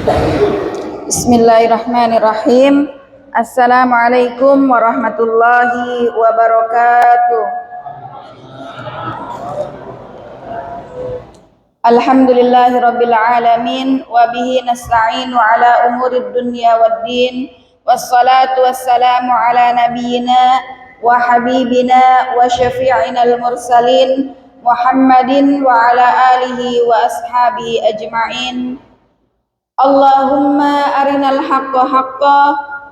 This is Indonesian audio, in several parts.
Bismillahirrahmanirrahim. Assalamualaikum warahmatullahi wabarakatuh. Alhamdulillahirabbil alamin wa bihi nasta'inu ala umurid dunya waddin. Wassalatu wassalamu ala nabiyyina wa habibina wa syafi'inal mursalin Muhammadin wa ala alihi wa ashabihi ajma'in. Allahumma arinal haqqa haqqa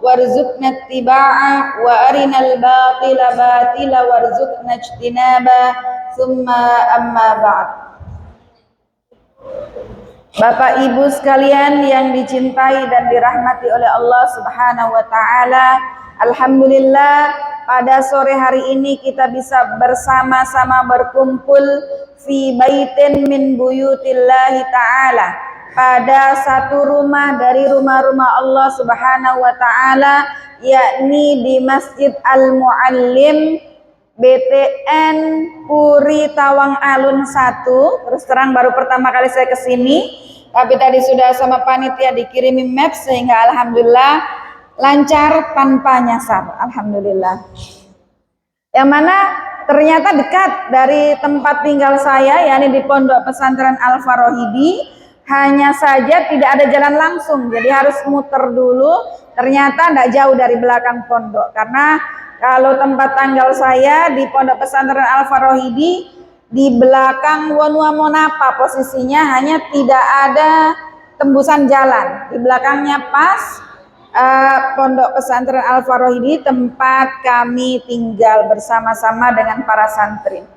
warzuqna ittiba'a wa arinal batila batila warzuqna ijtinaba. Tsumma amma ba'd. Bapak Ibu sekalian yang dicintai dan dirahmati oleh Allah Subhanahu wa taala, alhamdulillah pada sore hari ini kita bisa bersama-sama berkumpul fi baitin min buyutillahi ta'ala, pada satu rumah dari rumah-rumah Allah Subhanahu wa taala, yakni di Masjid Al-Muallim BTN Puri Tawang Alun 1. Terus terang baru pertama kali saya kesini, tapi tadi sudah sama panitia dikirimi map sehingga alhamdulillah lancar tanpa nyasar, alhamdulillah. Yang mana ternyata dekat dari tempat tinggal saya, yakni di Pondok Pesantren Al-Farohidi. Hanya saja tidak ada jalan langsung, jadi harus muter dulu. Ternyata tidak jauh dari belakang pondok, karena kalau tempat tanggal saya di Pondok Pesantren Al-Farohidi di belakang Wonua Monapa posisinya, hanya tidak ada tembusan jalan. Di belakangnya pas Pondok Pesantren Al-Farohidi, tempat kami tinggal bersama-sama dengan para santri.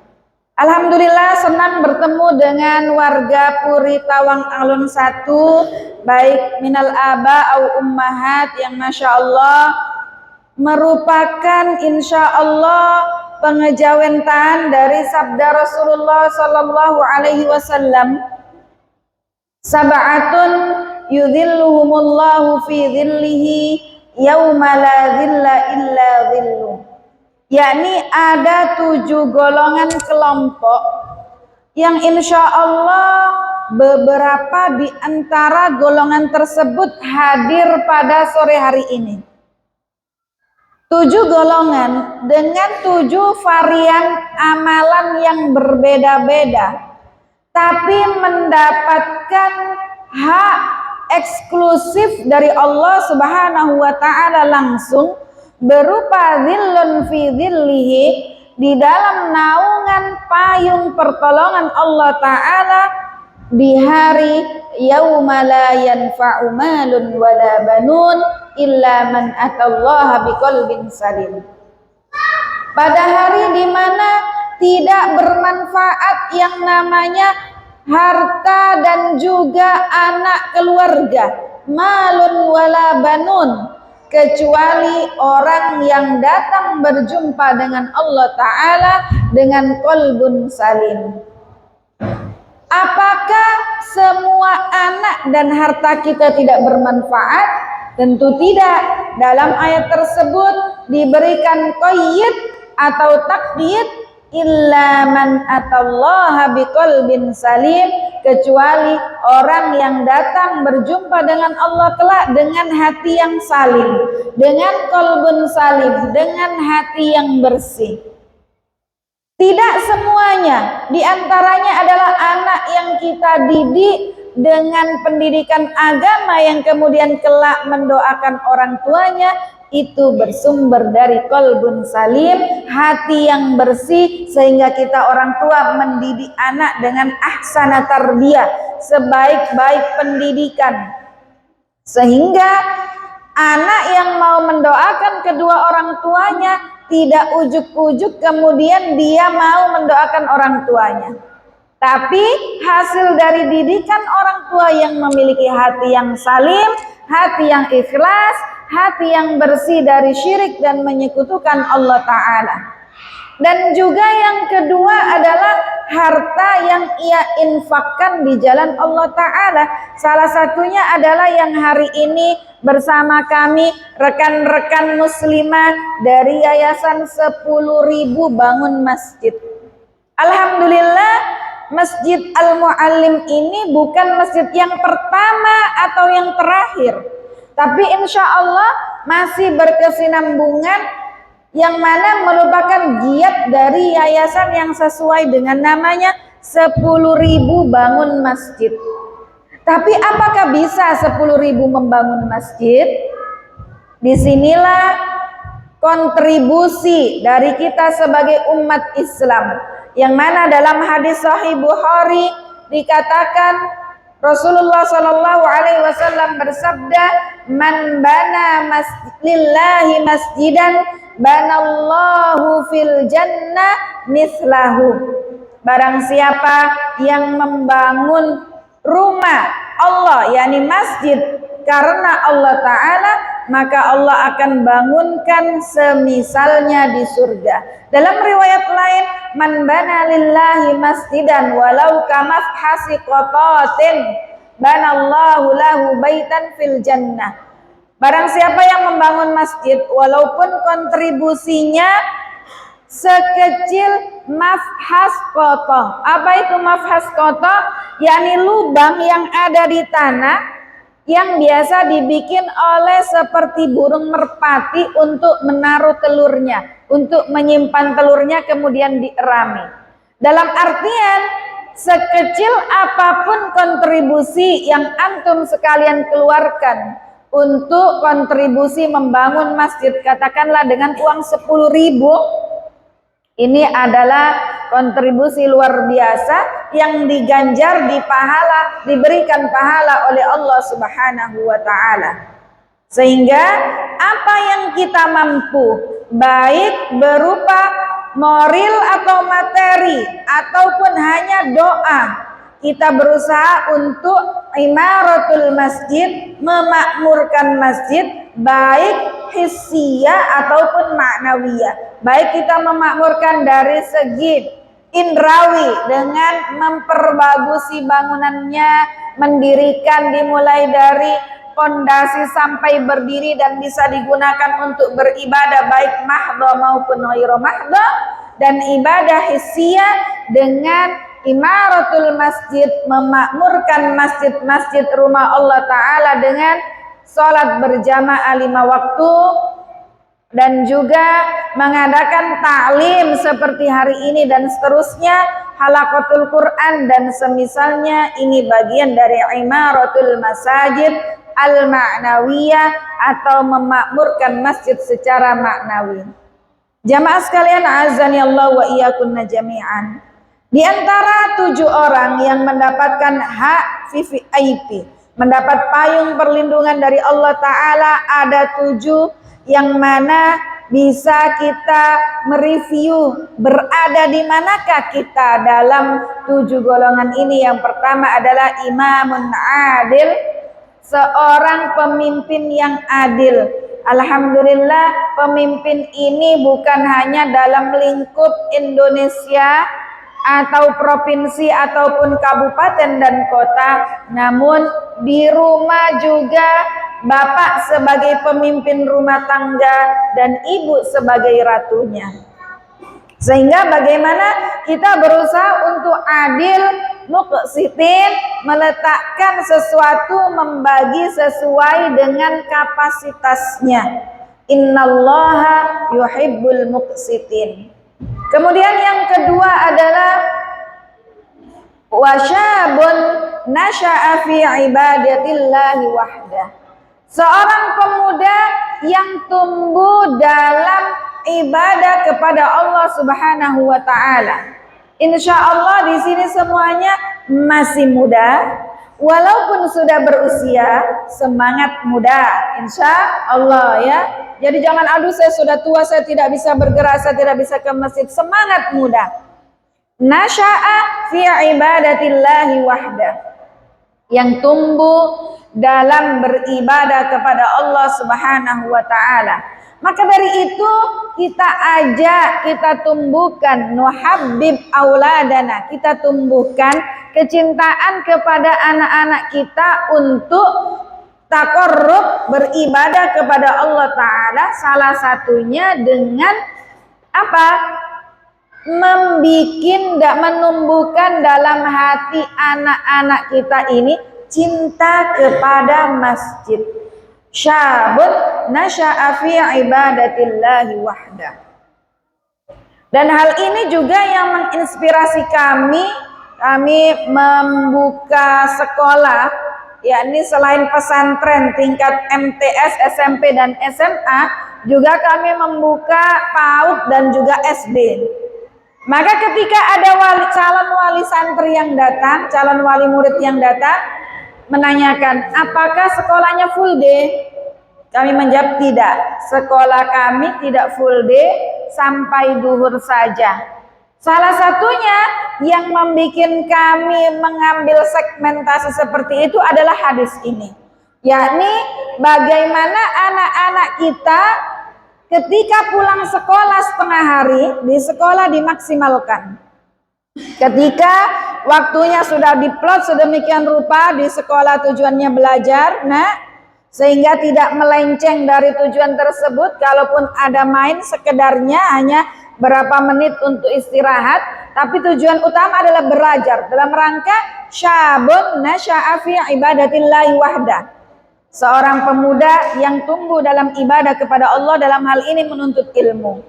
Alhamdulillah senang bertemu dengan warga Puri Tawang Alun 1, baik minal aba au ummahat, yang masya Allah merupakan insya Allah pengejawentan dari sabda Rasulullah Sallallahu Alaihi Wasallam, sab'atun yudhilluhumullahu fi dhillihi yawma la dhilla illa dhilluh. Yakni ada 7 golongan kelompok yang insya Allah beberapa di antara golongan tersebut hadir pada sore hari ini. 7 golongan dengan 7 varian amalan yang berbeda-beda, tapi mendapatkan hak eksklusif dari Allah Subhanahu wa taala langsung, berupa dhillun fi dhillihi, di dalam naungan payung pertolongan Allah Ta'ala di hari yauma la yanfa'u malun wala banun illa man atallaha biqalbin salim. Pada hari di mana tidak bermanfaat yang namanya harta dan juga anak keluarga, malun wala banun, kecuali orang yang datang berjumpa dengan Allah Ta'ala dengan qalbun salim. Apakah semua anak dan harta kita tidak bermanfaat? Tentu tidak. Dalam ayat tersebut diberikan qayyid atau takyid, illa man atallaha biqalbin salim, kecuali orang yang datang berjumpa dengan Allah kelak dengan hati yang salim, dengan qalbun salim, dengan hati yang bersih. Tidak semuanya, di antaranya adalah anak yang kita didik dengan pendidikan agama yang kemudian kelak mendoakan orang tuanya, itu bersumber dari qalbun salim, hati yang bersih, sehingga kita orang tua mendidik anak dengan ahsana tarbiyah, sebaik-baik pendidikan, sehingga anak yang mau mendoakan kedua orang tuanya tidak ujuk-ujuk kemudian dia mau mendoakan orang tuanya, tapi hasil dari didikan orang tua yang memiliki hati yang salim, hati yang ikhlas, hati yang bersih dari syirik dan menyekutukan Allah Ta'ala. Dan juga yang kedua adalah harta yang ia infakkan di jalan Allah Ta'ala. Salah satunya adalah yang hari ini bersama kami rekan-rekan muslimah dari Yayasan 10.000 Bangun Masjid. Alhamdulillah Masjid Al-Muallim ini bukan masjid yang pertama atau yang terakhir, tapi insya Allah masih berkesinambungan, yang mana merupakan giat dari yayasan yang sesuai dengan namanya 10.000 bangun masjid. Tapi apakah bisa 10.000 membangun masjid? Disinilah kontribusi dari kita sebagai umat Islam, yang mana dalam hadis Sahih Bukhari dikatakan Rasulullah Shallallahu Alaihi Wasallam bersabda, "Man bana lillahi masjidan, banallahu fil jannah mislahu." Barang siapa yang membangun rumah Allah, yakni masjid, karena Allah Ta'ala, maka Allah akan bangunkan semisalnya di surga. Dalam riwayat lain, man bana lillahi masjidan walau kamafhasi qatatin, banallahu lahu baitan fil jannah. Barang siapa yang membangun masjid walaupun kontribusinya sekecil mafhas kotoh. Apa itu mafhas kotoh? Yakni lubang yang ada di tanah yang biasa dibikin oleh seperti burung merpati untuk menaruh telurnya, untuk menyimpan telurnya kemudian dierami. Dalam artian, sekecil apapun kontribusi yang antum sekalian keluarkan untuk kontribusi membangun masjid, katakanlah dengan uang 10.000, ini adalah kontribusi luar biasa yang diganjar, diberikan pahala oleh Allah Subhanahu wa Ta'ala. Sehingga apa yang kita mampu, baik berupa moral atau materi ataupun hanya doa, kita berusaha untuk imaratul masjid, memakmurkan masjid, baik hissiyah ataupun ma'nawiyah. Baik kita memakmurkan dari segi indrawi dengan memperbagusi bangunannya, mendirikan dimulai dari pondasi sampai berdiri dan bisa digunakan untuk beribadah baik mahdha maupun ghairu mahdha, dan ibadah hissiyah dengan imaratul masjid, memakmurkan masjid-masjid rumah Allah Ta'ala dengan sholat berjamaah 5 waktu, dan juga mengadakan ta'lim seperti hari ini dan seterusnya, halaqatul Quran dan semisalnya. Ini bagian dari imaratul masajid al-ma'nawiyah atau memakmurkan masjid secara maknawi. Jamaah sekalian, azani Allah wa iyyakunna jami'an. Di antara 7 orang yang mendapatkan hak VIP, mendapat payung perlindungan dari Allah Ta'ala, ada 7 yang mana bisa kita mereview berada di manakah kita dalam 7 golongan ini. Yang pertama adalah imamun adil, seorang pemimpin yang adil. Alhamdulillah, pemimpin ini bukan hanya dalam lingkup Indonesia atau provinsi ataupun kabupaten dan kota, namun di rumah juga bapak sebagai pemimpin rumah tangga dan ibu sebagai ratunya. Sehingga bagaimana kita berusaha untuk adil, muqsitin, meletakkan sesuatu, membagi sesuai dengan kapasitasnya. Innallaha yuhibbul muqsitin. Kemudian yang kedua adalah wasyabun nasya'a fi ibadatillahi wahdah. Seorang pemuda yang tumbuh dalam ibadah kepada Allah Subhanahu wa Ta'ala. Insya Allah di sini semuanya masih muda, walaupun sudah berusia, semangat muda, insya Allah ya. Jadi jangan, aduh saya sudah tua, saya tidak bisa bergerak, saya tidak bisa ke masjid. Semangat muda. Nasya'a fi ibadatillahi wahdah, yang tumbuh dalam beribadah kepada Allah Subhanahu wa Ta'ala. Maka dari itu kita ajak, kita tumbuhkan nuhabbib auladana, kita tumbuhkan kecintaan kepada anak-anak kita untuk taqarrub, beribadah kepada Allah Ta'ala. Salah satunya dengan apa? menumbuhkan dalam hati anak-anak kita ini cinta kepada masjid. Syabun nasya'a fi ibadatillahi wahda. Dan hal ini juga yang menginspirasi kami membuka sekolah, yakni selain pesantren tingkat MTS, SMP dan SMA, juga kami membuka PAUD dan juga SD. Maka ketika ada calon wali santri yang datang, calon wali murid yang datang, menanyakan, apakah sekolahnya full day? Kami menjawab tidak. Sekolah kami tidak full day sampai duhur saja. Salah satunya yang membuat kami mengambil segmentasi seperti itu adalah hadis ini. Yakni bagaimana anak-anak kita ketika pulang sekolah setengah hari, di sekolah dimaksimalkan. Ketika waktunya sudah diplot sedemikian rupa, di sekolah tujuannya belajar, sehingga tidak melenceng dari tujuan tersebut. Kalaupun ada main, sekedarnya hanya berapa menit untuk istirahat, tapi tujuan utama adalah belajar dalam rangka syabun nasya'a fi ibadatillahi wahda. Seorang pemuda yang tumbuh dalam ibadah kepada Allah, dalam hal ini menuntut ilmu.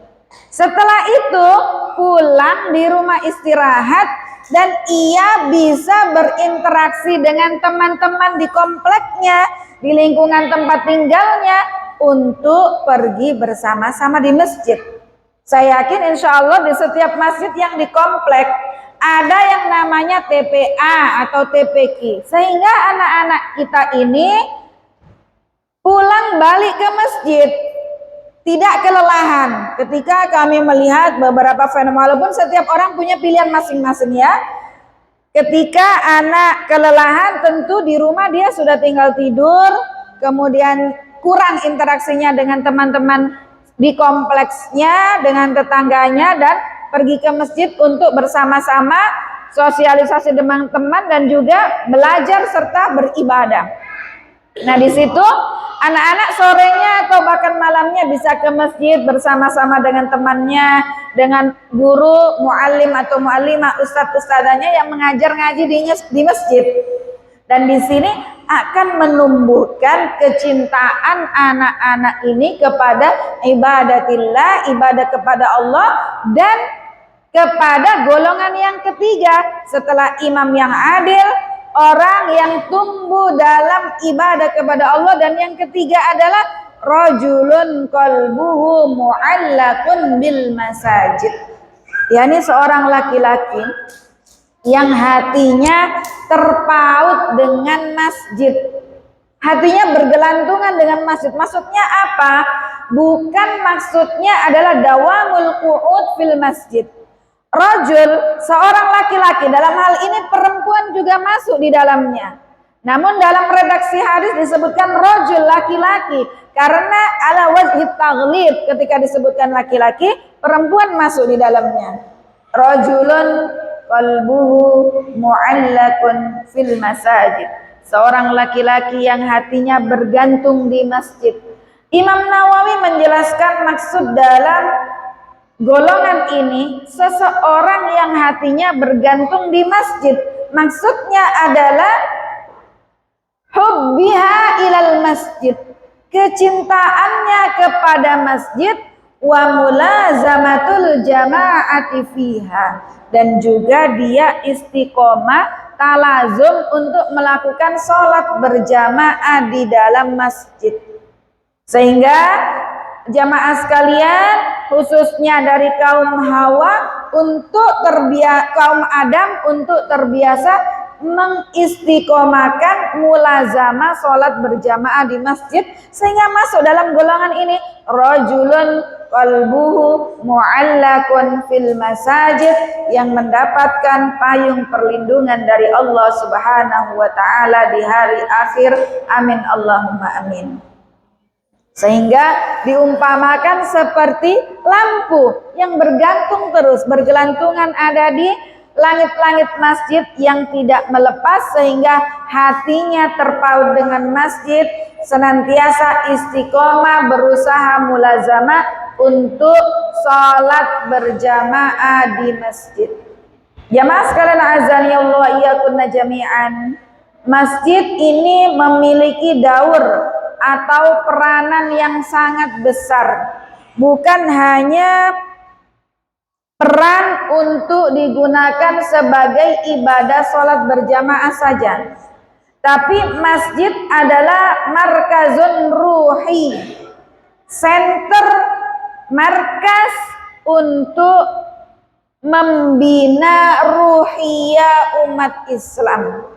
Setelah itu pulang di rumah istirahat dan ia bisa berinteraksi dengan teman-teman di kompleknya, di lingkungan tempat tinggalnya, untuk pergi bersama-sama di masjid. Saya yakin insya Allah di setiap masjid yang di komplek ada yang namanya TPA atau TPQ, sehingga anak-anak kita ini pulang balik ke masjid tidak kelelahan. Ketika kami melihat beberapa fenomena, walaupun setiap orang punya pilihan masing-masing ya, ketika anak kelelahan tentu di rumah dia sudah tinggal tidur, kemudian kurang interaksinya dengan teman-teman di kompleksnya, dengan tetangganya, dan pergi ke masjid untuk bersama-sama sosialisasi dengan teman dan juga belajar serta beribadah. Nah, di situ anak-anak sorenya atau bahkan malamnya bisa ke masjid bersama-sama dengan temannya, dengan guru, muallim atau muallimah, ustadz-ustadzanya yang mengajar ngaji di masjid. Dan di sini akan menumbuhkan kecintaan anak-anak ini kepada ibadatillah, ibadah kepada Allah, dan kepada golongan yang ketiga setelah imam yang adil, orang yang tumbuh dalam ibadah kepada Allah. Dan yang ketiga adalah rajulun qalbuhu mu'allaqun bil masajid, yakni seorang laki-laki yang hatinya terpaut dengan masjid, hatinya bergelantungan dengan masjid. Maksudnya apa? Bukan maksudnya adalah dawamul qu'ud fil masjid. Rajul, seorang laki-laki, dalam hal ini perempuan juga masuk di dalamnya. Namun dalam redaksi hadis disebutkan rajul, laki-laki, karena ala wajhi taghlib, ketika disebutkan laki-laki, perempuan masuk di dalamnya. Rajulun qalbuhu mu'allaqun fil masajid, seorang laki-laki yang hatinya bergantung di masjid. Imam Nawawi menjelaskan maksud dalam golongan ini, seseorang yang hatinya bergantung di masjid, maksudnya adalah hubbiha ilal masjid, kecintaannya kepada masjid, wa mulazamatul jama'ati fiha, dan juga dia istiqomah talazum untuk melakukan sholat berjamaah di dalam masjid. Sehingga jamaah sekalian, khususnya dari kaum Hawa, kaum Adam untuk terbiasa mengistiqomahkan mulazamah sholat berjamaah di masjid, sehingga masuk dalam golongan ini rajulun qalbuhu mu'allaqun fil masajid, yang mendapatkan payung perlindungan dari Allah Subhanahu wa taala di hari akhir. Amin Allahumma amin. Sehingga diumpamakan seperti lampu yang bergantung terus, bergelantungan ada di langit-langit masjid yang tidak melepas, sehingga hatinya terpaut dengan masjid, senantiasa istiqomah berusaha mulazamah untuk sholat berjamaah di masjid. Jamaah sekalian azani Allah wa iyyakunna jami'an. Masjid ini memiliki daur atau peranan yang sangat besar. Bukan hanya peran untuk digunakan sebagai ibadah sholat berjamaah saja, tapi masjid adalah markazun ruhi, center, markas untuk membina ruhiyah umat Islam.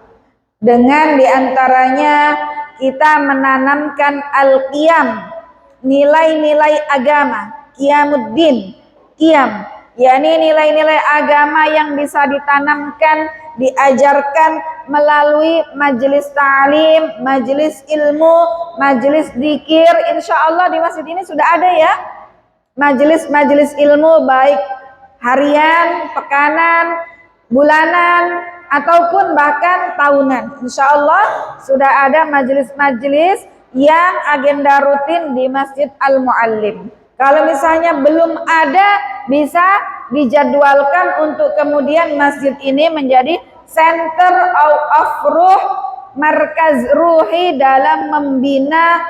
Dengan diantaranya kita menanamkan al-qiyam, nilai-nilai agama, qiyamuddin, qiyam, yakni nilai-nilai agama yang bisa ditanamkan, diajarkan melalui majelis ta'lim, majelis ilmu, majelis dzikir. Insya Allah di masjid ini sudah ada ya majelis-majelis ilmu, baik harian, pekanan, bulanan, ataupun bahkan tahunan. Insya Allah sudah ada majelis-majelis yang agenda rutin di Masjid Al-Muallim. Kalau misalnya belum ada, bisa dijadwalkan untuk kemudian masjid ini menjadi center of ruh, markaz ruhi dalam membina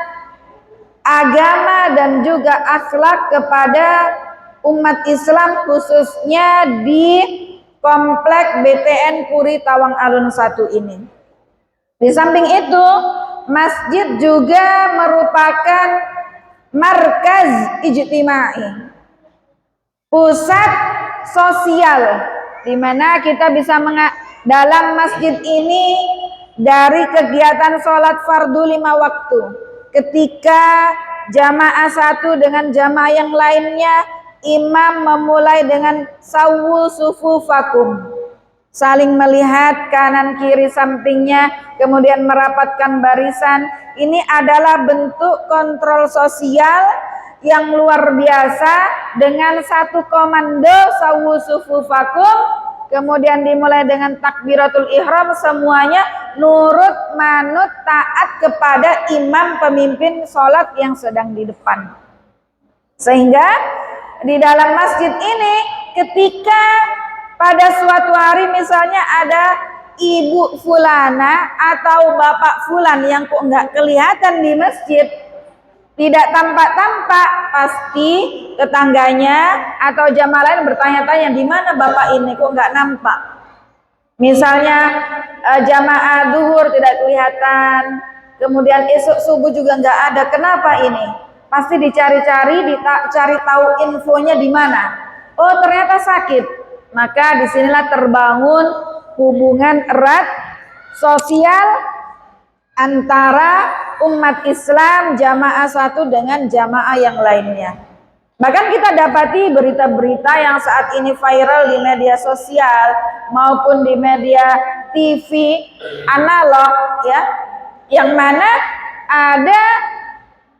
agama dan juga akhlak kepada umat Islam, khususnya di Komplek BTN Puri Tawang Alun 1 ini. Di samping itu, masjid juga merupakan markaz ijtimai, pusat sosial, di mana kita bisa dalam masjid ini dari kegiatan sholat fardu 5 waktu, ketika jamaah satu dengan jamaah yang lainnya, imam memulai dengan sawu sufufakum, saling melihat kanan kiri sampingnya, kemudian merapatkan barisan. Ini adalah bentuk kontrol sosial yang luar biasa. Dengan satu komando sawu sufufakum, kemudian dimulai dengan takbiratul ihram, semuanya nurut manut taat kepada imam pemimpin sholat yang sedang di depan. Sehingga di dalam masjid ini, ketika pada suatu hari misalnya ada ibu fulana atau bapak fulan yang kok nggak kelihatan di masjid, tidak tampak-tampak, pasti tetangganya atau jamaah lain bertanya-tanya, di mana bapak ini kok nggak nampak. Misalnya jamaah duhur tidak kelihatan, kemudian esok subuh juga nggak ada, kenapa ini? Pasti dicari-cari, dicari tahu infonya di mana. Oh, ternyata sakit. Maka disinilah terbangun hubungan erat sosial antara umat Islam jamaah satu dengan jamaah yang lainnya. Bahkan kita dapati berita-berita yang saat ini viral di media sosial maupun di media TV analog, ya, yang mana ada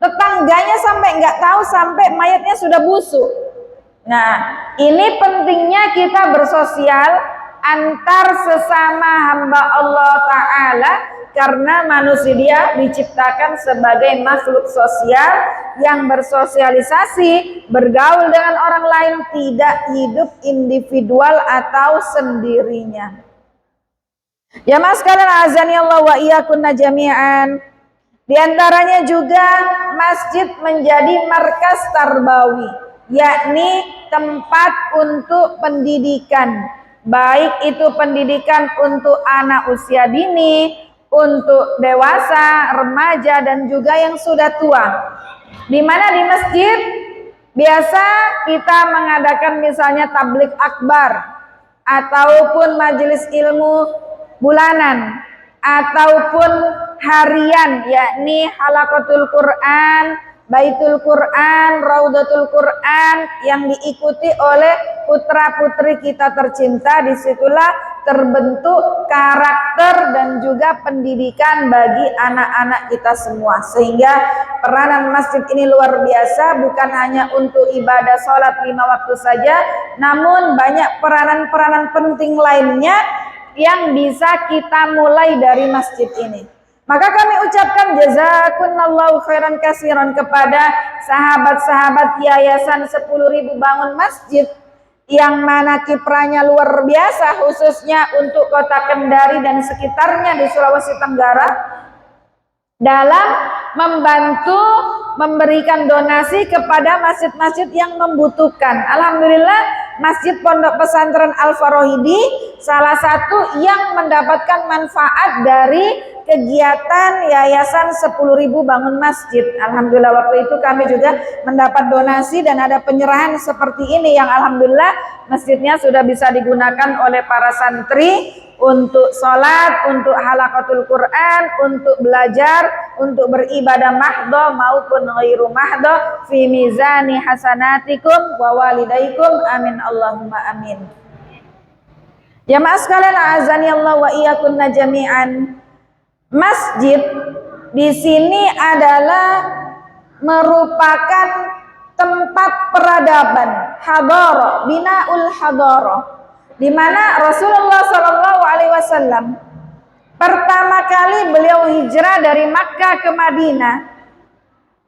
tetangganya sampai nggak tahu sampai mayatnya sudah busuk. Nah, ini pentingnya kita bersosial antar sesama hamba Allah Ta'ala, karena manusia diciptakan sebagai makhluk sosial yang bersosialisasi, bergaul dengan orang lain, tidak hidup individual atau sendirinya. Ya mas sekalian azani Allah wa iyyakunna jami'an. Di antaranya juga masjid menjadi markas tarbawi, yakni tempat untuk pendidikan, baik itu pendidikan untuk anak usia dini, untuk dewasa, remaja, dan juga yang sudah tua. Di mana di masjid biasa kita mengadakan misalnya tablik akbar, ataupun majelis ilmu bulanan, ataupun harian, yakni halaqatul Quran, baitul Quran, raudatul Quran, yang diikuti oleh putra-putri kita tercinta. Disitulah terbentuk karakter dan juga pendidikan bagi anak-anak kita semua. Sehingga peranan masjid ini luar biasa, bukan hanya untuk ibadah sholat 5 waktu saja, namun banyak peranan-peranan penting lainnya yang bisa kita mulai dari masjid ini. Maka kami ucapkan jazakumullahu khairan katsiran kepada sahabat-sahabat Yayasan 10.000 Bangun Masjid yang mana kiprahnya luar biasa, khususnya untuk Kota Kendari dan sekitarnya di Sulawesi Tenggara dalam membantu memberikan donasi kepada masjid-masjid yang membutuhkan. Alhamdulillah, Masjid Pondok Pesantren Al-Farohidi salah satu yang mendapatkan manfaat dari kegiatan Yayasan 10.000 Bangun Masjid. Alhamdulillah, waktu itu kami juga mendapat donasi dan ada penyerahan seperti ini yang alhamdulillah masjidnya sudah bisa digunakan oleh para santri untuk sholat, untuk halaqatul Quran, untuk belajar, untuk beribadah mahdoh maupun ghairu mahdoh fi mizani hasanatikum wa walidaikum, amin Allahumma amin. Jamaah sekalian, azani Allah wa iyyakunna jami'an. Masjid di sini adalah merupakan tempat peradaban, hadara, binaul hadara, di mana Rasulullah Shallallahu Alaihi Wasallam pertama kali beliau hijrah dari Makkah ke Madinah,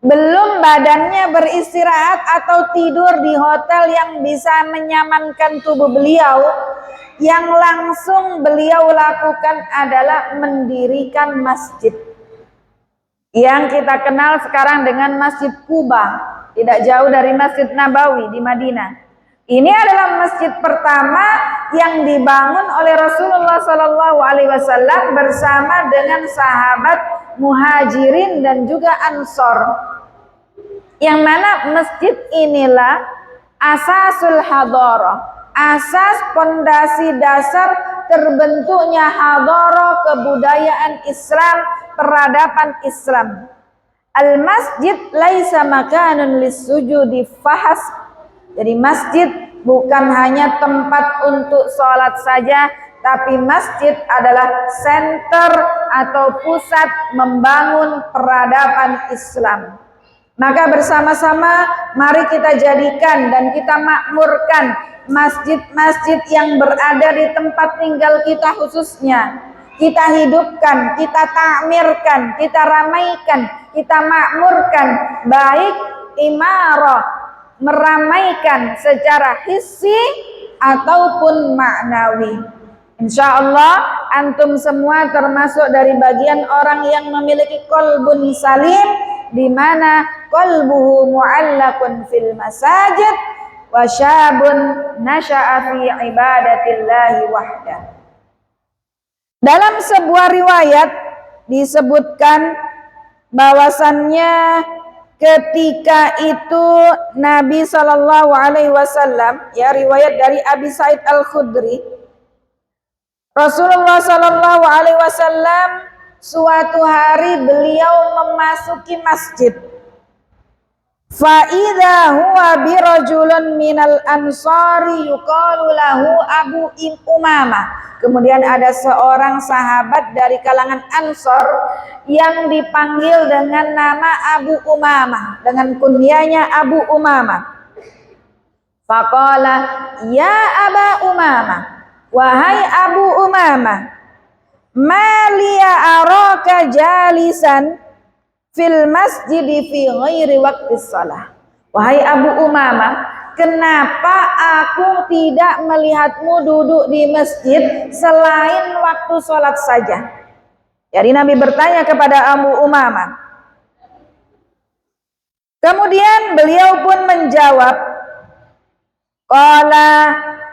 belum badannya beristirahat atau tidur di hotel yang bisa menyamankan tubuh beliau, yang langsung beliau lakukan adalah mendirikan masjid yang kita kenal sekarang dengan Masjid Quba, tidak jauh dari Masjid Nabawi di Madinah. Ini adalah masjid pertama yang dibangun oleh Rasulullah Sallallahu Alaihi Wasallam bersama dengan sahabat Muhajirin dan juga Ansor. Yang mana masjid inilah asasul hadara, asas pondasi dasar terbentuknya hadara, kebudayaan Islam, peradaban Islam. Al-masjid laisa makanun lis-sujudi fahas. Jadi masjid bukan hanya tempat untuk sholat saja, tapi masjid adalah center atau pusat membangun peradaban Islam. Maka bersama-sama mari kita jadikan dan kita makmurkan masjid-masjid yang berada di tempat tinggal kita khususnya. Kita hidupkan, kita takmirkan, kita ramaikan, kita makmurkan, baik imarah, meramaikan secara hissi ataupun maknawi. Insya Allah antum semua termasuk dari bagian orang yang memiliki qalbun salim, di mana qalbuhu mu'allaqun fil masajid wa syabun nasha'a fi ibadatillahi wahdah. Dalam sebuah riwayat disebutkan bahwasannya ketika itu Nabi Shallallahu Alaihi Wasallam, ya riwayat dari Abi Sa'id Al-Khudri, Rasulullah Shallallahu Alaihi Wasallam suatu hari beliau memasuki masjid. Fa'idha huwa birajulun minal ansari yuqalu lahu Abu Umamah. Kemudian ada seorang sahabat dari kalangan Ansor yang dipanggil dengan nama Abu Umamah, dengan kunyanya Abu Umamah. Faqala ya Aba Umamah, wahai Abu Umamah, ma liya araka jalisan fil masjid fi ghairi waqti shalah. Wahai Abu Umamah, kenapa aku tidak melihatmu duduk di masjid selain waktu sholat saja? Jadi Nabi bertanya kepada Abu Umamah. Kemudian beliau pun menjawab, qala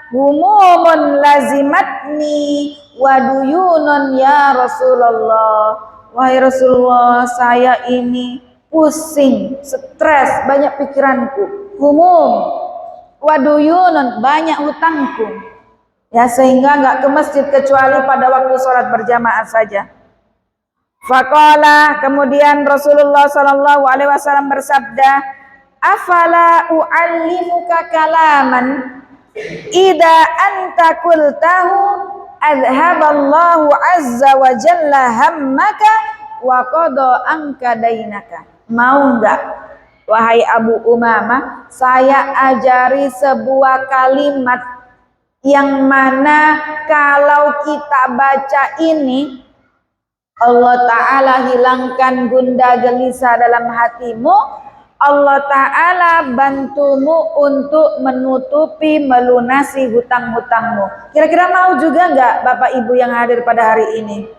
humumun lazimatni wa duyunun ya Rasulullah. Wahai Rasulullah, saya ini pusing, stres, banyak pikiranku, humum, waduyunun, banyak hutangku, ya sehingga nggak ke masjid kecuali pada waktu sholat berjamaah saja. Faqala, kemudian Rasulullah Sallallahu Alaihi Wasallam bersabda, afala u'allimuka kalaman ida anta qultahu adhaballahu azza wa jalla hammaka wa qada anka dainaka. Mau enggak wahai Abu Umamah, saya ajari sebuah kalimat yang mana kalau kita baca ini Allah Ta'ala hilangkan gundah gelisah dalam hatimu. Allah Ta'ala bantumu untuk menutupi, melunasi hutang-hutangmu. Kira-kira mau juga nggak Bapak Ibu yang hadir pada hari ini?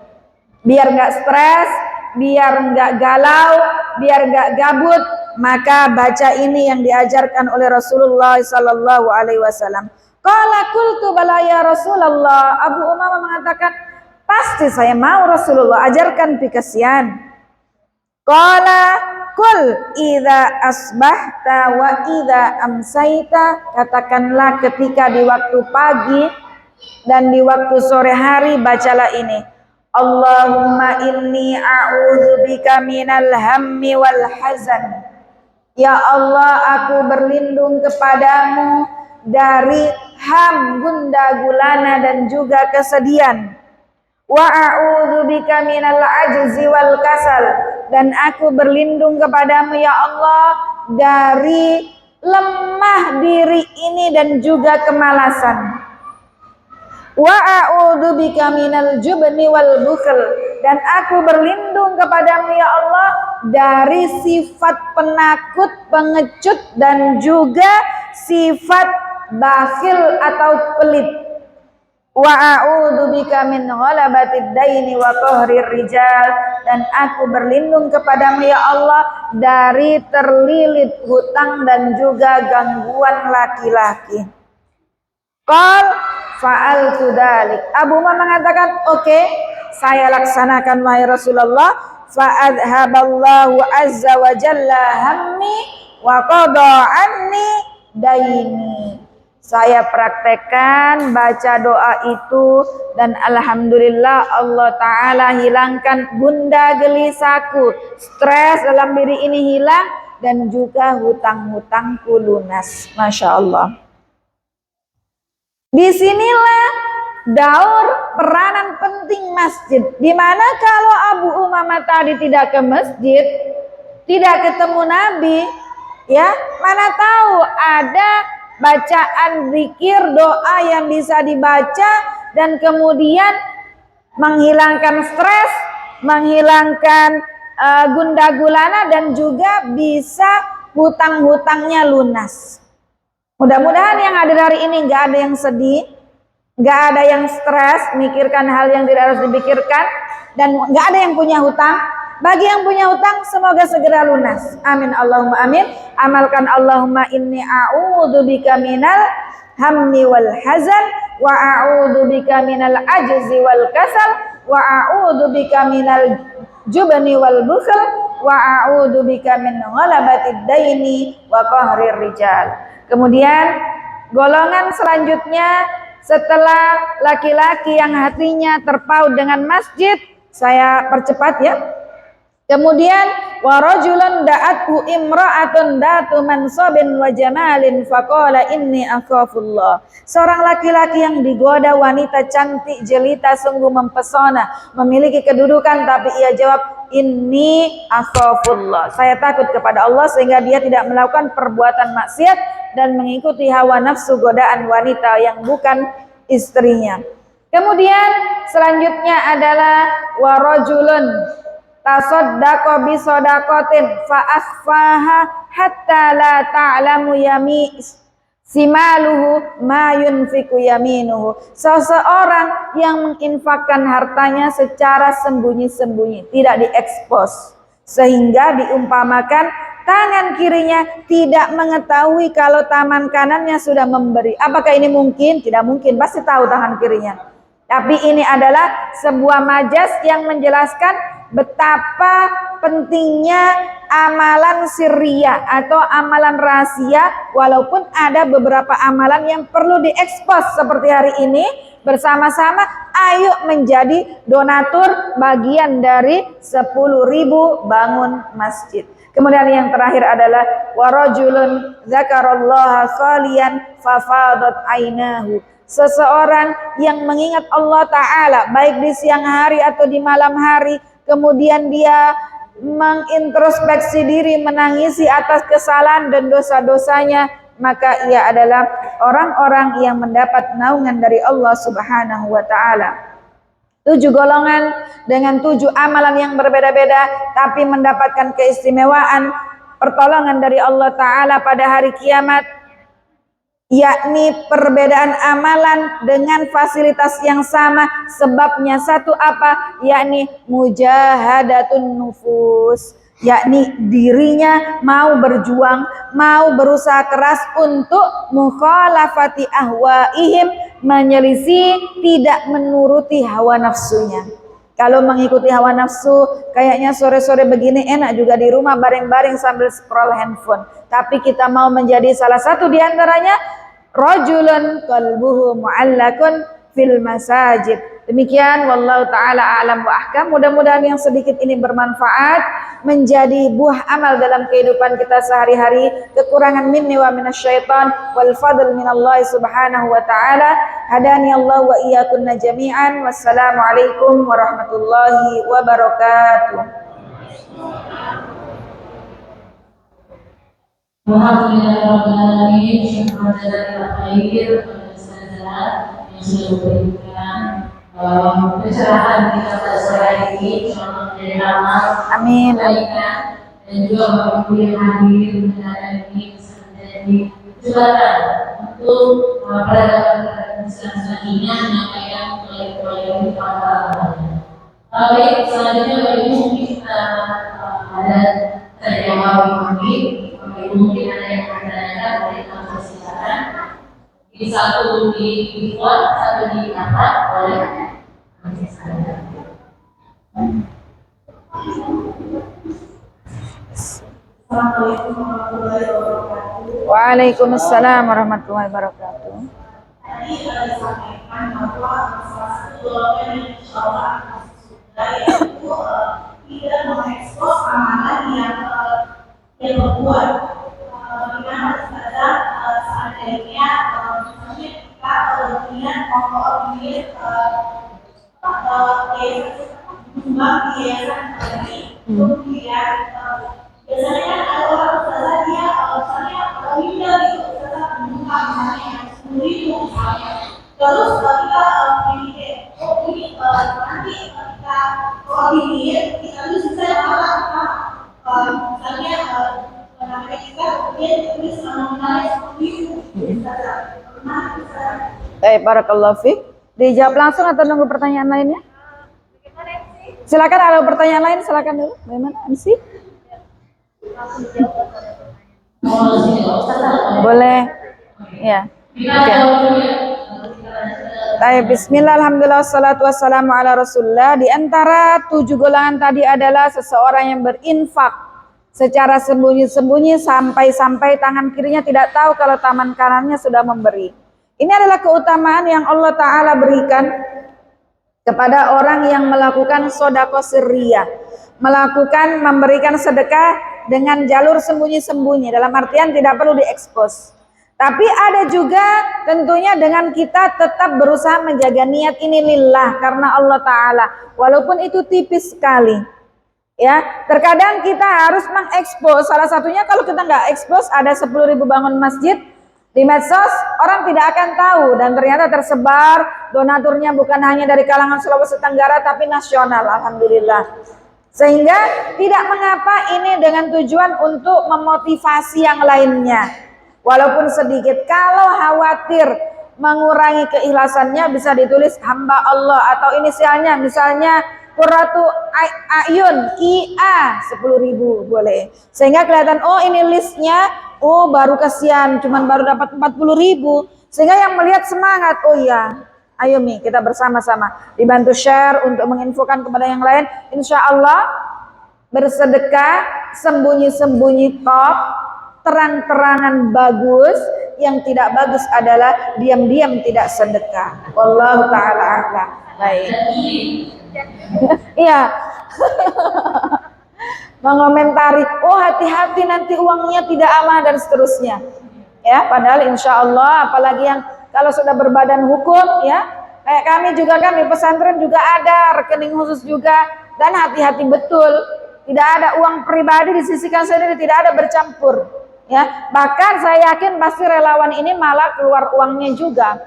Biar nggak stres, biar nggak galau, biar nggak gabut, maka baca ini yang diajarkan oleh Rasulullah Sallallahu Alaihi Wasallam. Qala qultu bala ya Rasulullah. Abu Umamah mengatakan, pasti saya mau Rasulullah, ajarkan pikasian. Qala kul idza asbahta wa idza amsaita, katakanlah ketika di waktu pagi dan di waktu sore hari bacalah ini. Allahumma inni a'udzubika minal hammi wal hazan. Ya Allah, aku berlindung kepadamu dari ham, gundah gulana dan juga kesedihan. Wa a'udzubika minal ajzi wal kasal, dan aku berlindung kepadamu ya Allah dari lemah diri ini dan juga kemalasan. Wa a'udzubika minal jubni wal bukhl, dan aku berlindung kepadamu ya Allah dari sifat penakut, pengecut dan juga sifat bakhil atau pelit. Wa a'udzubika min ghalabatid daini wa qahrir rijal, dan aku berlindung kepadamu ya Allah dari terlilit hutang dan juga gangguan laki-laki. Qal fa'altu dzalik. Abu Umar mengatakan, oke, saya laksanakan wahai Rasulullah. Fa'adhaballahu azza wa jalla hammi wa qada anni daini. Saya praktekkan baca doa itu, dan alhamdulillah Allah Ta'ala hilangkan gundah gelisahku, stres dalam diri ini hilang, dan juga hutang-hutangku lunas. Masya Allah. Disinilah daur peranan penting masjid, dimana kalau Abu Umamah tadi tidak ke masjid, tidak ketemu Nabi, ya mana tahu ada bacaan zikir doa yang bisa dibaca dan kemudian menghilangkan stres, menghilangkan gundah gulana, dan juga bisa hutang-hutangnya lunas. Mudah-mudahan yang hadir hari ini nggak ada yang sedih, nggak ada yang stres, mikirkan hal yang tidak harus dipikirkan, dan nggak ada yang punya hutang. Bagi yang punya hutang, semoga segera lunas. Amin Allahumma amin. Amalkan Allahumma inni a'udzubika minal hammi wal hazan, wa a'udzubika minal ajzi wal kasal, wa a'udzubika minal jubni wal bukhl, wa a'udzubika min ghalabatid daini wa qahrir rijal. Kemudian golongan selanjutnya setelah laki-laki yang hatinya terpaut dengan masjid, saya percepat ya. Kemudian wa rajulun da'athu imra'atun datu mansabin wa jamalin faqala inni akhafullah. Seorang laki-laki yang digoda wanita cantik jelita sungguh mempesona, memiliki kedudukan, tapi ia jawab inni akhafullah. Saya takut kepada Allah, sehingga dia tidak melakukan perbuatan maksiat dan mengikuti hawa nafsu godaan wanita yang bukan istrinya. Kemudian selanjutnya adalah wa rajulun tasaddaqa bi sadaqatin fa akhfaha hatta la ta'lamu simaluhu ma yunfiku yaminuhu. Seseorang yang menginfakkan hartanya secara sembunyi-sembunyi, tidak diekspos, sehingga diumpamakan tangan kirinya tidak mengetahui kalau tangan kanannya sudah memberi. Apakah ini mungkin? Tidak mungkin, pasti tahu tangan kirinya. Tapi ini adalah sebuah majas yang menjelaskan betapa pentingnya amalan sirriyah atau amalan rahasia, walaupun ada beberapa amalan yang perlu diekspos seperti hari ini. Bersama-sama ayo menjadi donatur bagian dari 10.000 bangun masjid. Kemudian yang terakhir adalah warajulun zakarallaha khalian fafadat ainahu. Seseorang yang mengingat Allah Ta'ala baik di siang hari atau di malam hari, kemudian dia mengintrospeksi diri, menangisi atas kesalahan dan dosa-dosanya, maka ia adalah orang-orang yang mendapat naungan dari Allah Subhanahu wa Ta'ala. 7 golongan dengan 7 amalan yang berbeda-beda, tapi mendapatkan keistimewaan pertolongan dari Allah Ta'ala pada hari kiamat, yakni perbedaan amalan dengan fasilitas yang sama. Sebabnya satu apa? Yakni mujahadatun nufus, yakni dirinya mau berjuang, mau berusaha keras untuk mukhalafati ahwaihim, menyelisih, tidak menuruti hawa nafsunya. Kalau mengikuti hawa nafsu, kayaknya sore-sore begini enak juga di rumah baring-baring sambil scroll handphone. Tapi kita mau menjadi salah satu di antaranya, rajulun qalbuhu mu'allakun fil masajid. Demikian, wallahu ta'ala a'lam wa ahkam. Mudah-mudahan yang sedikit ini bermanfaat, menjadi buah amal dalam kehidupan kita sehari-hari. Kekurangan minni wa minasyaitan, wal fadl minallahi subhanahu wa ta'ala. Hadani Allah wa iyyakunna jami'an. Wassalamualaikum warahmatullahi wabarakatuh. Alhamdulillahirrahmanirrahim. Syukur dan khair pada saudara yang sudah memberikan pencerahan kita pada sore hari ini. Insyaallah menjadi amal. Amin. Dan juga Bapak Ibu yang hadir mendengarkan ini bisa menjadi jembatan untuk peradaban Islam selanjutnya menyampaikan proyek-proyek para baik, selanjutnya Bapak Ibu mungkin kita ada saya jawab mungkin ada yang bertanya, boleh langsung silakan. Di satu di vote, satu di dapat, boleh. Assalamualaikum warahmatullahi wabarakatuh. Waalaikumsalam warahmatullahi wabarakatuh. Tadi disampaikan bahwa salah satu golongan yang insyaallah yaitu tidak mengekspos amalan yang berbuat. Bagaimana saja seandainya misalnya kita berniat mengkoordinir menyumbang yayasan ini, kemudian biasanya kan ada orang saja dia misalnya winda gitu, kita membuka misalnya yang 10.000 misalnya, terus kita pilih ini nanti kita koordinir kita bisa malah misalnya namanya kita kemudian tulis nominalnya seperti itu. Barakallahu fiik. Dijawab langsung atau nunggu pertanyaan lainnya? Silakan, ada pertanyaan lain silakan dulu. Bagaimana MC? Boleh. Ya. Oke. Baik, bismillah, alhamdulillah, wassalatu wassalamu ala rasulullah. Di antara 7 golongan tadi adalah seseorang yang berinfak secara sembunyi-sembunyi sampai-sampai tangan kirinya tidak tahu kalau tangan kanannya sudah memberi. Ini adalah keutamaan yang Allah Ta'ala berikan kepada orang yang melakukan sedekah sirriyah, memberikan sedekah dengan jalur sembunyi-sembunyi, dalam artian tidak perlu diekspos. Tapi ada juga tentunya dengan kita tetap berusaha menjaga niat ini lillah, karena Allah Ta'ala, walaupun itu tipis sekali. Ya, terkadang kita harus mengekspos. Salah satunya kalau kita nggak ekspos, ada 10.000 bangun masjid di medsos, orang tidak akan tahu, dan ternyata tersebar donaturnya bukan hanya dari kalangan Sulawesi Tenggara tapi nasional, alhamdulillah. Sehingga tidak mengapa ini dengan tujuan untuk memotivasi yang lainnya, walaupun sedikit. Kalau khawatir mengurangi keikhlasannya, bisa ditulis hamba Allah atau inisialnya, misalnya Qurratu Ayun IA 10.000 boleh, sehingga kelihatan oh ini listnya, oh baru kasihan cuman baru dapat 40.000, sehingga yang melihat semangat. Oh iya, ayo Mi, kita bersama-sama dibantu share untuk menginfokan kepada yang lain. Insya Allah bersedekah sembunyi-sembunyi top, terang-terangan bagus. Yang tidak bagus adalah diam-diam tidak sedekah. Wallahu ta'ala a'lam. Baik. Iya. Mengomentari, oh hati-hati nanti uangnya tidak aman dan seterusnya. Ya, padahal insya Allah, apalagi yang kalau sudah berbadan hukum, ya, kayak kami pesantren juga ada rekening khusus juga, dan hati-hati betul, tidak ada uang pribadi disisihkan sendiri, tidak ada bercampur. Ya, bahkan saya yakin pasti relawan ini malah keluar uangnya juga.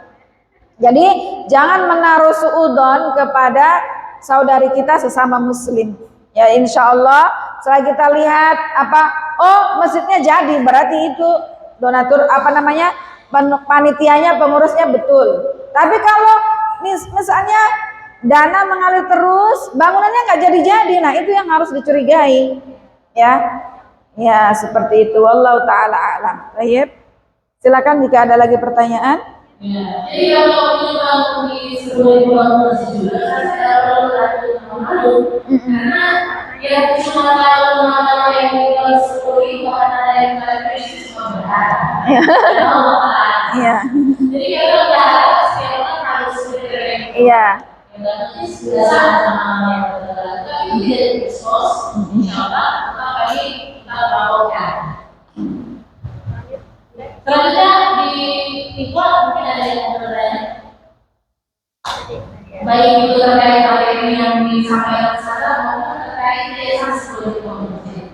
Jadi jangan menaruh suudzon kepada saudari kita sesama muslim. Ya insya Allah setelah kita lihat apa, oh masjidnya jadi, berarti itu donatur apa namanya, panitianya, pengurusnya betul. Tapi kalau misalnya dana mengalir terus, bangunannya nggak jadi-jadi, nah itu yang harus dicurigai. Ya seperti itu. Wallahu taala alam. Baik. Silakan jika ada lagi pertanyaan. Ya, jadi kalau kita di sebuah masjid juga, saya perlu malu karena ya cuma kalau nama yang kita sebut karena yang Kristus cuma berharap. Iya. Jadi kalau berharap setiap orang harus bergerak. Iya. Ya berarti biasa sama yang berharap. Tapi tidak diekspos, insya Allah kita lakukan. Selanjutnya di mungkin ada yang bertanya. Baik itu terkait materi yang disampaikan sana maupun terkait yayasan sebagai komunitas.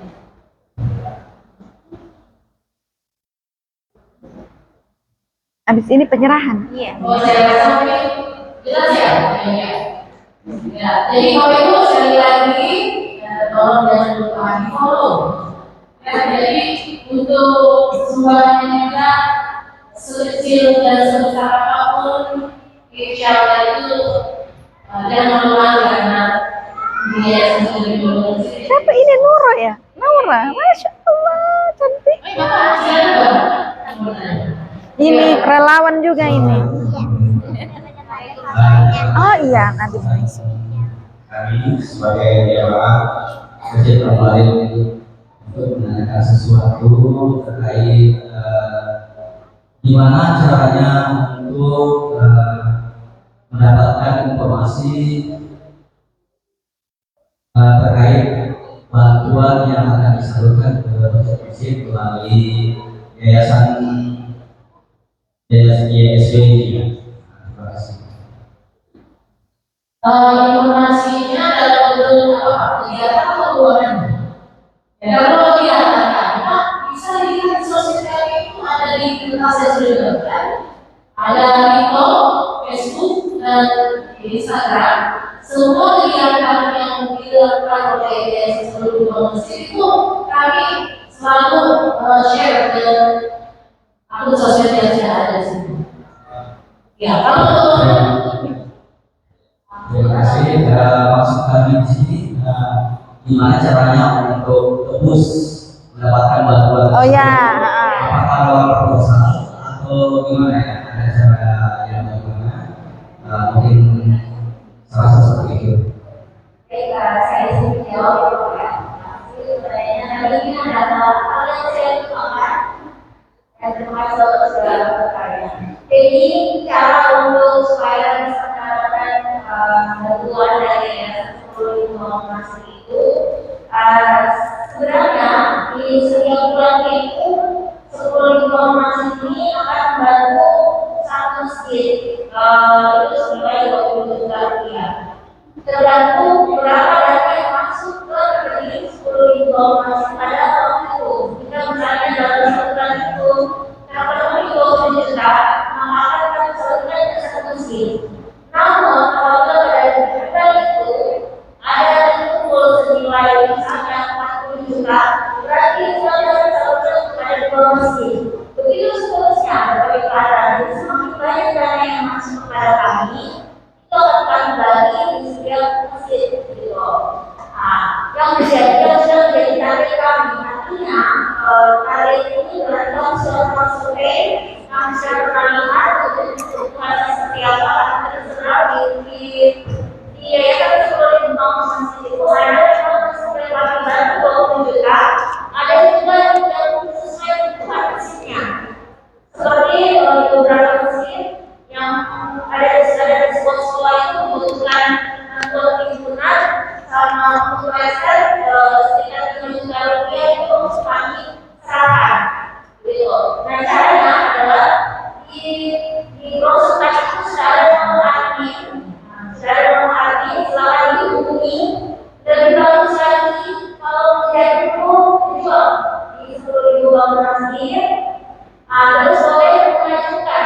Habis ini penyerahan. Iya. Oh saya rasa mungkin jelas ya. Ya, jadi kalau itu sekali lagi tolong jangan lupa di follow. Ya, jadi untuk sumbangan kita sekecil dan sebesar apapun, insya Allah itu jangan malu karena dia sendiri belum. Siapa ini, Nura ya? Nura, masya Allah cantik. Ini relawan juga ini. Oh iya, nanti kami sebagai jamaah masjid kemarin untuk menanyakan sesuatu terkait gimana caranya untuk mendapatkan informasi terkait bantuan yang akan disalurkan ke masjid melalui yayasan YSBI. Terima kasih. Informasinya dalam bentuk apa? Kegiatan atau keuangan? Ya, kalau kegiatan, bisa dilihat di sosial media itu ada di kertas yang sudah dibuat, ada di TikTok, Facebook, dan Instagram. Semua kegiatan yang dilakukan oleh yayasan seluruh Indonesia itu kami selalu share ke akun sosial yang sudah ada di sini. Ya, kalau Terima kasih. Maksud kami di sini gimana caranya untuk tebus mendapatkan bantuan? Oh ya. Apakah lewat proposal atau gimana ya? Ada cara yang bagaimana? Mungkin salah satu seperti itu. Baik, saya izin jawab ya. Pertanyaan kali ini adalah hal yang saya lupakan dan termasuk segala perkara. Jadi cara untuk supaya bisa mendapatkan bantuan dari sepuluh masih itu sebenarnya di setiap bulan itu 10 masih ini akan membantu satu masjid itu senilai 20 juta rupiah. Tergantung berapa dana yang masuk ke rekening 10 masih pada waktu itu. Jika misalnya dalam satu bulan itu terpenuhi 20 juta, maka akan disalurkan ke satu masjid. Namun apabila dari harga itu ada kumpul senilai misalnya 40 juta, berarti itu akan disalurkan kepada 2 masjid. Begitu seterusnya berkaitan. Jadi semakin banyak dana yang masuk kepada kami, itu akan kami bagi di setiap masjid gitu. Yang sudah menjadi target kami nantinya target ini berarti sudah survei yang sudah pernah lihat untuk setiap akan terserah di yayasan sekolah masjid itu ada yang sampai kami bantu 20 juta, ada juga yang sesuai kebutuhan masjidnya. Seperti beberapa masjid yang ada di sebuah sekolah itu membutuhkan bantuan himpunan sama untuk lester sekitar 5 juta rupiah itu kami serahkan gitu. Nah caranya adalah di konsultasi itu sudah ada nomor admin, silakan dihubungi. Lebih bagus lagi kalau tidak perlu dijual di 10.000 bangunan masjid. Terus boleh mengajukan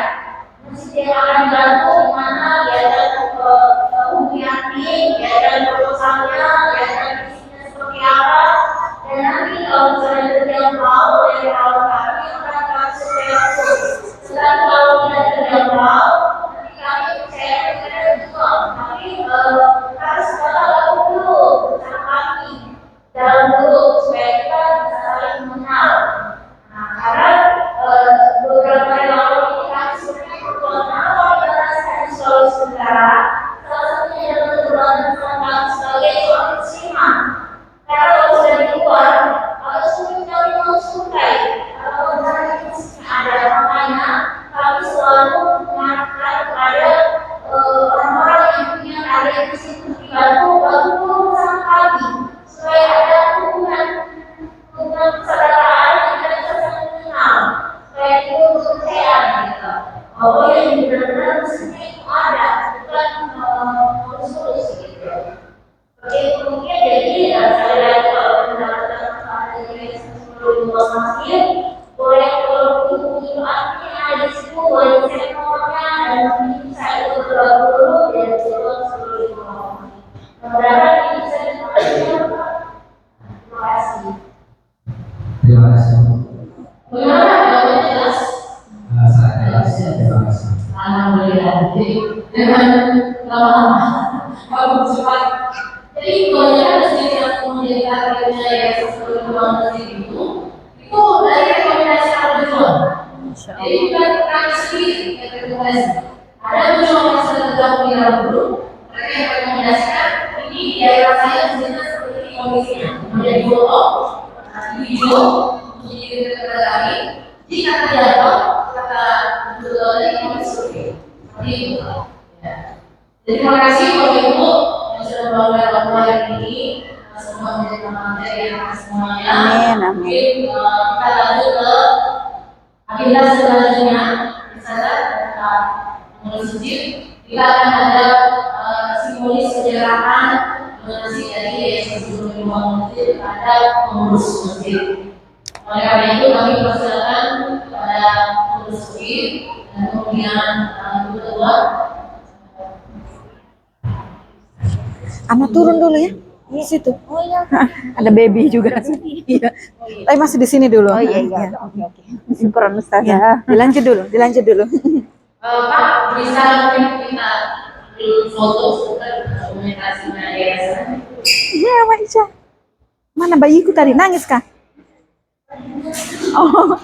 masjid yang akan dibantu misalnya yayasan sekolah keuangan masjid itu dari rekomendasi para berjuang. Jadi bukan kami sendiri yang rekomendasi. Ada berjuang yang sudah tergabung di dalam grup, mereka yang rekomendasikan ini di daerah saya misalnya seperti ini kondisinya menjadi foto, video untuk dikirim kepada kami. Jika terjadi kata dari komisi survei seperti itu. Ya. Jadi terima kasih Bapak Ibu yang sudah membangun waktu hari ini. Semoga menjadi materi yang semuanya. Amin, amin. Mungkin kita lanjut ke agenda selanjutnya. Misalnya menulis masjid, kita akan ada simbolis penyerahan donasi dari Yayasan Sebelum Membangun Masjid kepada pengurus masjid. Oleh karena itu kami persilakan kepada pengurus masjid dan kemudian ketua. Anak turun dulu ya. Di situ. Oh iya. Ada baby juga. Iya. Tapi masih di sini dulu. Oh iya. Oke. Syukuran Ustazah. Ya, dilanjut dulu. Pak, bisa mungkin kita foto sebentar dokumentasi yayasan. Iya, Mbak Ica. Mana bayiku tadi nangis kah? Oh.